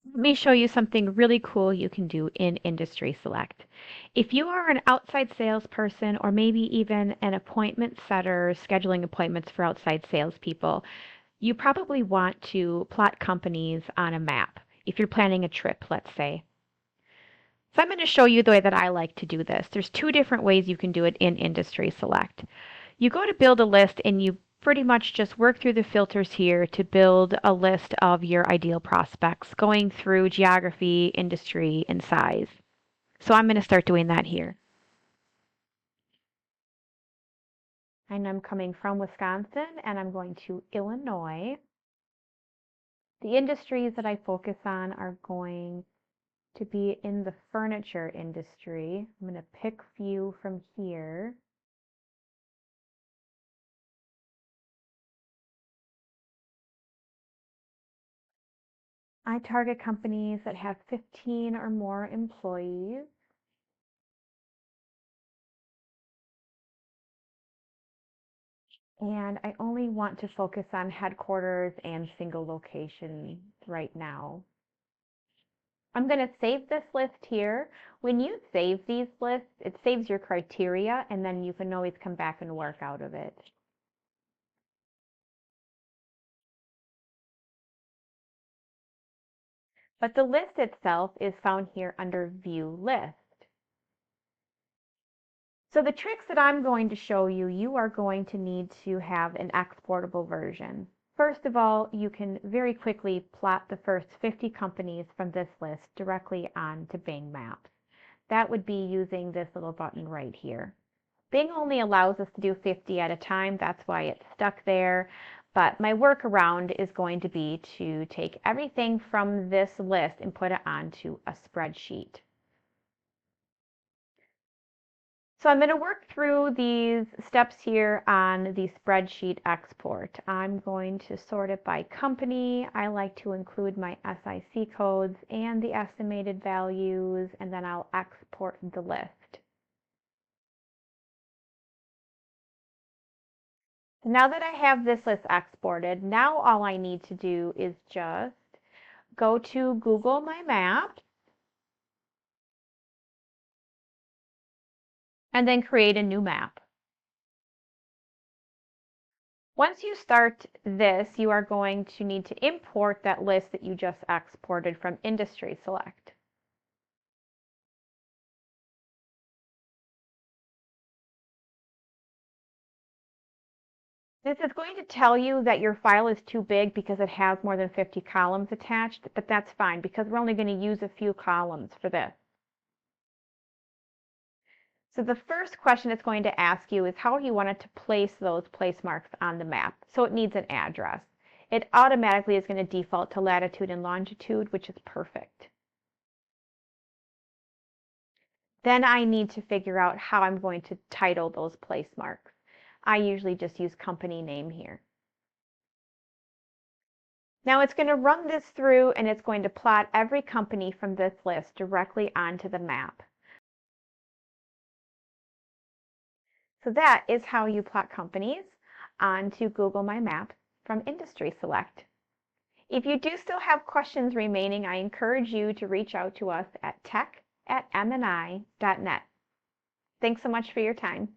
Let me show you something really cool you can do in IndustrySelect. If you are an outside salesperson or maybe even an appointment setter scheduling appointments for outside salespeople, you probably want to plot companies on a map if you're planning a trip, let's say. So I'm going to show you the way that I like to do this. There's two different ways you can do it in IndustrySelect. You go to build a list and you pretty much just work through the filters here to build a list of your ideal prospects, going through geography, industry, and size. So I'm going to start doing that here. And I'm coming from Wisconsin and I'm going to Illinois. The industries that I focus on are going to be in the furniture industry. I'm going to pick a few from here. I target companies that have 15 or more employees. And I only want to focus on headquarters and single location right now. I'm going to save this list here. When you save these lists, it saves your criteria and then you can always come back and work out of it. But the list itself is found here under View List. So the tricks that I'm going to show you, you are going to need to have an exportable version. First of all, you can very quickly plot the first 50 companies from this list directly onto Bing Maps. That would be using this little button right here. Bing only allows us to do 50 at a time, that's why it's stuck there. But my workaround is going to be to take everything from this list and put it onto a spreadsheet. So I'm going to work through these steps here on the spreadsheet export. I'm going to sort it by company. I like to include my SIC codes and the estimated values, and then I'll export the list. So now that I have this list exported, now all I need to do is just go to Google My Maps and then create a new map. Once you start this, you are going to need to import that list that you just exported from IndustrySelect. This is going to tell you that your file is too big because it has more than 50 columns attached, but that's fine because we're only going to use a few columns for this. So the first question it's going to ask you is how you wanted to place those place marks on the map. So it needs an address. It automatically is going to default to latitude and longitude, which is perfect. Then I need to figure out how I'm going to title those place marks. I usually just use company name here. Now it's going to run this through and it's going to plot every company from this list directly onto the map. So that is how you plot companies onto Google My Maps from IndustrySelect. If you do still have questions remaining, I encourage you to reach out to us at tech@mni.net. Thanks so much for your time.